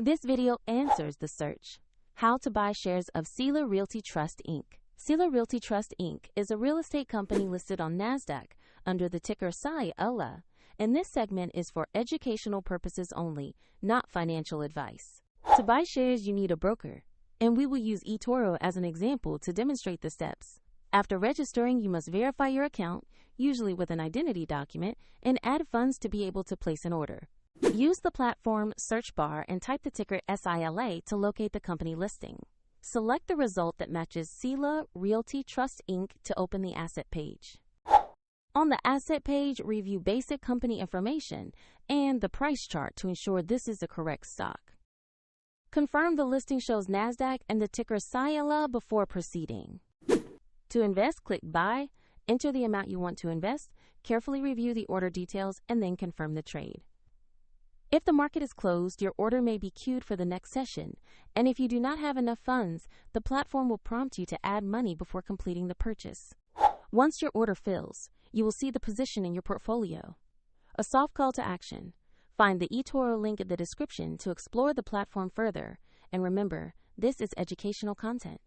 This video answers the search. How to buy shares of Sila Realty Trust Inc. Sila Realty Trust Inc. is a real estate company listed on NASDAQ under the ticker Sila, and this segment is for educational purposes only, not financial advice. To buy shares, you need a broker, and we will use eToro as an example to demonstrate the steps. After registering, you must verify your account, usually with an identity document, and add funds to be able to place an order. Use the platform search bar and type the ticker SILA to locate the company listing. Select the result that matches Sila Realty Trust Inc. to open the asset page. On the asset page, review basic company information and the price chart to ensure this is the correct stock. Confirm the listing shows NASDAQ and the ticker Sila before proceeding. To invest, click Buy, enter the amount you want to invest, carefully review the order details, and then confirm the trade. If the market is closed, your order may be queued for the next session, and if you do not have enough funds, the platform will prompt you to add money before completing the purchase. Once your order fills, you will see the position in your portfolio. A soft call to action. Find the eToro link in the description to explore the platform further, and remember, this is educational content.